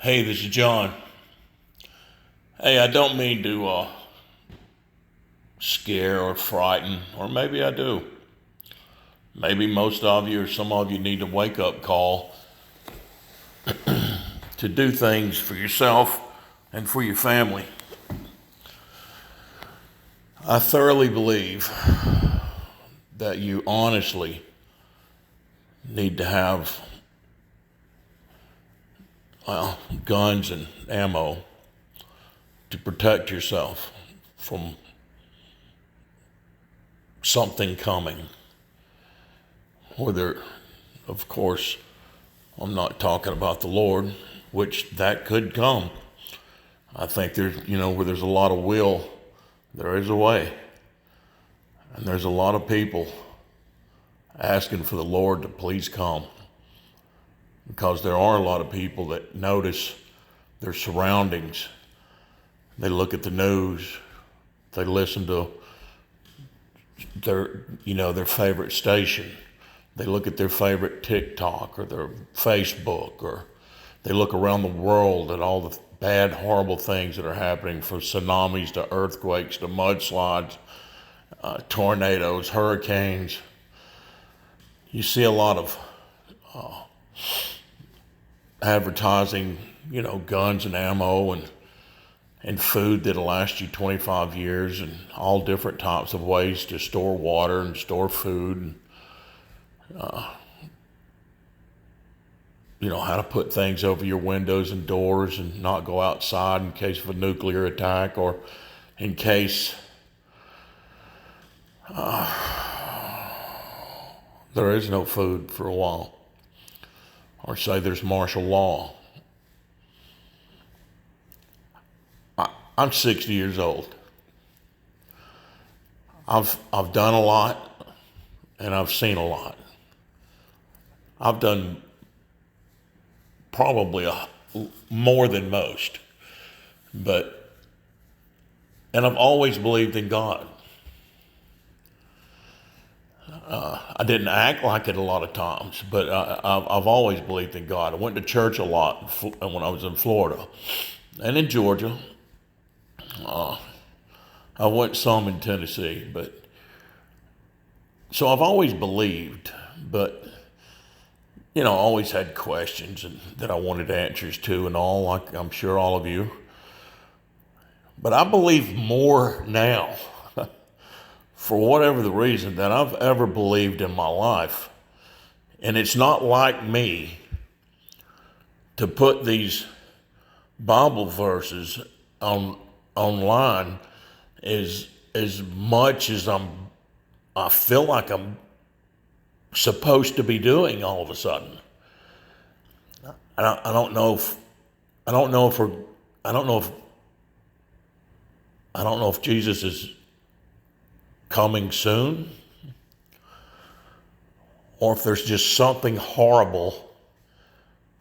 Hey, this is John. Hey, I don't mean to scare or frighten, or maybe I do. Maybe most of you or some of you need a wake up call to do things for yourself and for your family. I thoroughly believe that you honestly need to have, guns and ammo to protect yourself from something coming. Whether, of course, I'm not talking about the Lord, which that could come. I think where there's a lot of will, there is a way. And there's a lot of people asking for the Lord to please come. Because there are a lot of people that notice their surroundings. They look at the news. They listen to their favorite station. They look at their favorite TikTok or their Facebook, or they look around the world at all the bad, horrible things that are happening, from tsunamis to earthquakes to mudslides, tornadoes, hurricanes. You see a lot of advertising, guns and ammo and food that'll last you 25 years, and all different types of ways to store water and store food, and how to put things over your windows and doors and not go outside in case of a nuclear attack, or in case there is no food for a while, or say there's martial law. I'm 60 years old. I've done a lot, and I've seen a lot. I've done probably more than most, and I've always believed in God. I didn't act like it a lot of times, but I've always believed in God. I went to church a lot when I was in Florida and in Georgia. I went some in Tennessee, so I've always believed, but always had questions that I wanted answers to and all, like I'm sure all of you. But I believe more now, for whatever the reason, than I've ever believed in my life. And it's not like me to put these Bible verses online as much as I feel like I'm supposed to be doing all of a sudden. I don't know if Jesus is coming soon, or if there's just something horrible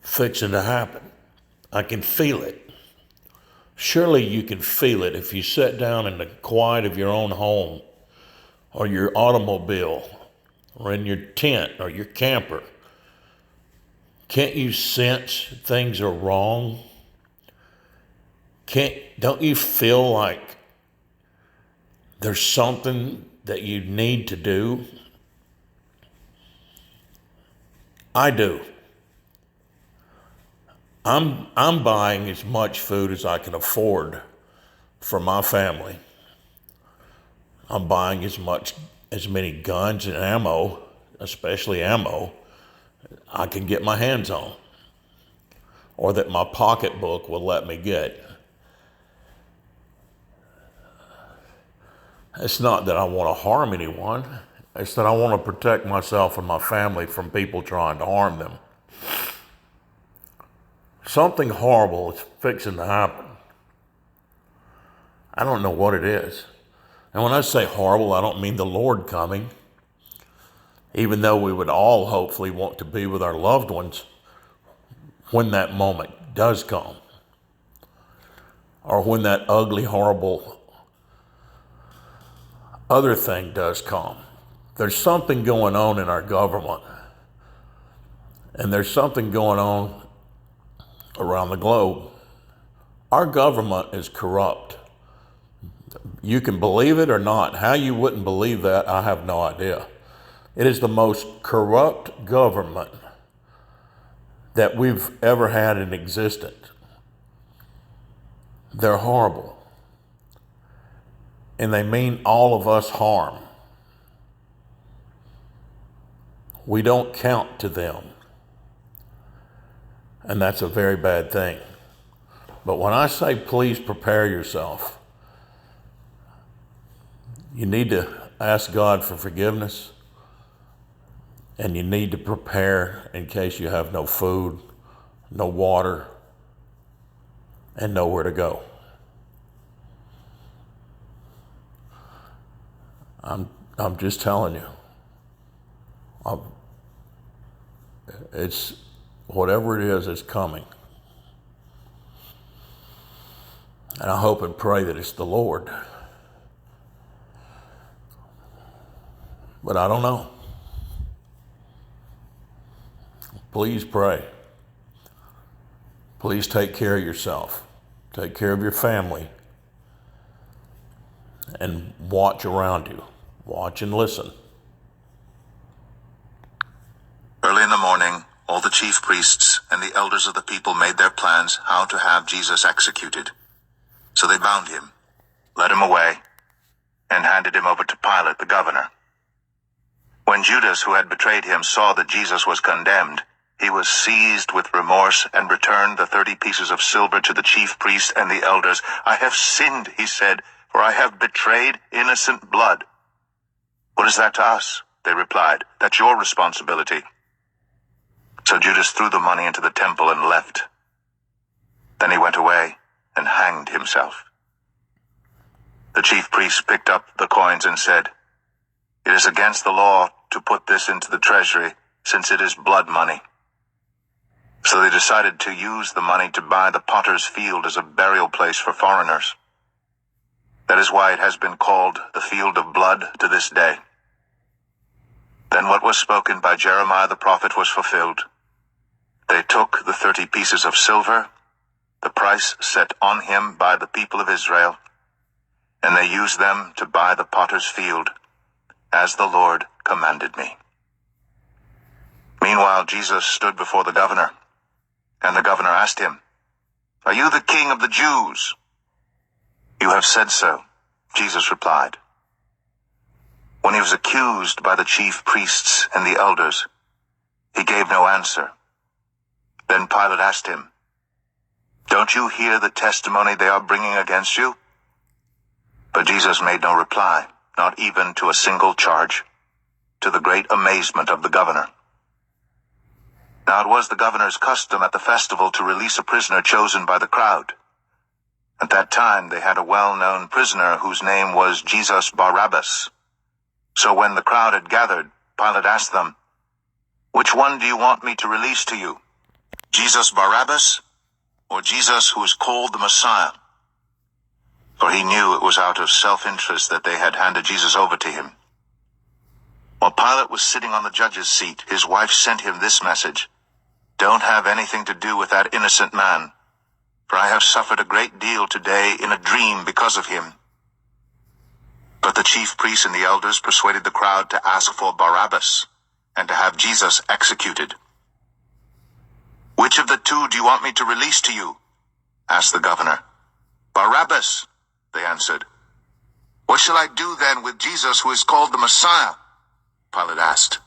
fixing to happen. I can feel it. Surely you can feel it if you sit down in the quiet of your own home, or your automobile, or in your tent, or your camper. Can't you sense things are wrong? Don't you feel like there's something that you need to do? I do. I'm buying as much food as I can afford for my family. I'm buying as many guns and ammo, especially ammo, I can get my hands on, or that my pocketbook will let me get. It's not that I want to harm anyone. It's that I want to protect myself and my family from people trying to harm them. Something horrible is fixing to happen. I don't know what it is. And when I say horrible, I don't mean the Lord coming. Even though we would all hopefully want to be with our loved ones when that moment does come. Or when that ugly, horrible other thing does come. There's something going on in our government. And there's something going on around the globe. Our government is corrupt. You can believe it or not. How you wouldn't believe that, I have no idea. It is the most corrupt government that we've ever had in existence. They're horrible. And they mean all of us harm. We don't count to them. And that's a very bad thing. But when I say please prepare yourself, you need to ask God for forgiveness, and you need to prepare in case you have no food, no water, and nowhere to go. I'm just telling you. It's whatever it is, it's coming. And I hope and pray that it's the Lord. But I don't know. Please pray. Please take care of yourself. Take care of your family. And watch around you. Watch and listen. Early in the morning, all the chief priests and the elders of the people made their plans how to have Jesus executed. So they bound him, led him away, and handed him over to Pilate the governor. When Judas, who had betrayed him, saw that Jesus was condemned, he was seized with remorse and returned the 30 pieces of silver to the chief priests and the elders. "I have sinned," he said, "for I have betrayed innocent blood." "What is that to us?" they replied. "That's your responsibility." So Judas threw the money into the temple and left. Then he went away and hanged himself. The chief priests picked up the coins and said, "It is against the law to put this into the treasury, since it is blood money." So they decided to use the money to buy the potter's field as a burial place for foreigners. That is why it has been called the Field of Blood to this day. Then what was spoken by Jeremiah the prophet was fulfilled. They took the 30 pieces of silver, the price set on him by the people of Israel, and they used them to buy the potter's field, as the Lord commanded me. Meanwhile, Jesus stood before the governor, and the governor asked him, "Are you the king of the Jews?" "You have said so," Jesus replied. When he was accused by the chief priests and the elders, he gave no answer. Then Pilate asked him, "Don't you hear the testimony they are bringing against you?" But Jesus made no reply, not even to a single charge, to the great amazement of the governor. Now it was the governor's custom at the festival to release a prisoner chosen by the crowd. At that time they had a well-known prisoner whose name was Jesus Barabbas. So when the crowd had gathered, Pilate asked them, "Which one do you want me to release to you? Jesus Barabbas, or Jesus who is called the Messiah?" For he knew it was out of self-interest that they had handed Jesus over to him. While Pilate was sitting on the judge's seat, his wife sent him this message, "Don't have anything to do with that innocent man, for I have suffered a great deal today in a dream because of him." But the chief priests and the elders persuaded the crowd to ask for Barabbas and to have Jesus executed. "Which of the two do you want me to release to you?" asked the governor. "Barabbas," they answered. "What shall I do then with Jesus who is called the Messiah?" Pilate asked.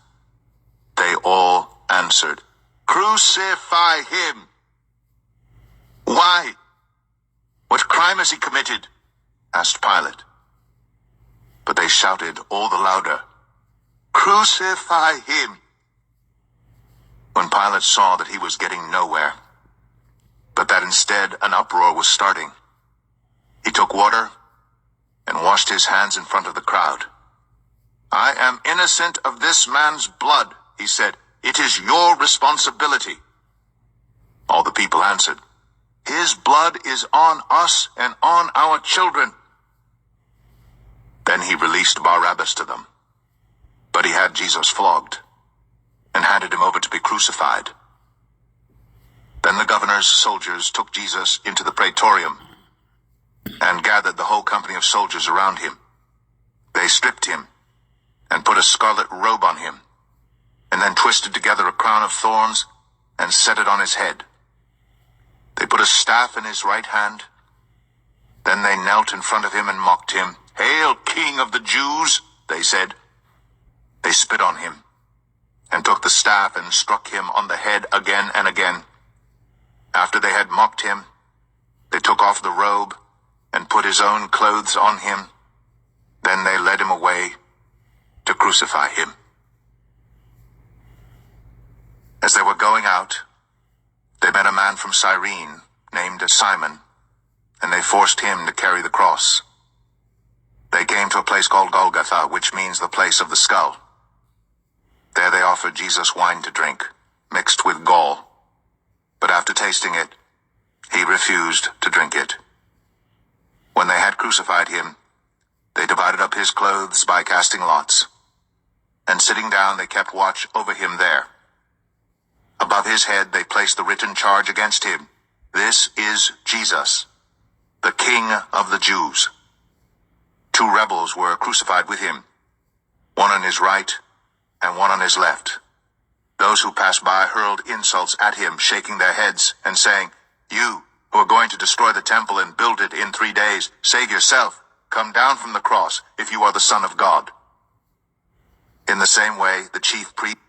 They all answered, "Crucify him." "Why? What crime has he committed?" asked Pilate. But they shouted all the louder, "Crucify him." When Pilate saw that he was getting nowhere, but that instead an uproar was starting, he took water and washed his hands in front of the crowd. "I am innocent of this man's blood," he said. "It is your responsibility." All the people answered, "His blood is on us and on our children." Then he released Barabbas to them, but he had Jesus flogged and handed him over to be crucified. Then the governor's soldiers took Jesus into the praetorium and gathered the whole company of soldiers around him. They stripped him and put a scarlet robe on him, and then twisted together a crown of thorns and set it on his head. They put a staff in his right hand. Then they knelt in front of him and mocked him. "Hail, King of the Jews," they said. They spit on him and took the staff and struck him on the head again and again. After they had mocked him, they took off the robe and put his own clothes on him. Then they led him away to crucify him. As they were going out, they met a man from Cyrene named Simon, and they forced him to carry the cross. They came to a place called Golgotha, which means the place of the skull. There they offered Jesus wine to drink, mixed with gall. But after tasting it, he refused to drink it. When they had crucified him, they divided up his clothes by casting lots. And sitting down, they kept watch over him there. Above his head they placed the written charge against him: "This is Jesus, the King of the Jews." 2 rebels were crucified with him, one on his right and one on his left. Those who passed by hurled insults at him, shaking their heads and saying, "You, who are going to destroy the temple and build it in 3 days, save yourself. Come down from the cross if you are the Son of God." In the same way, the chief priests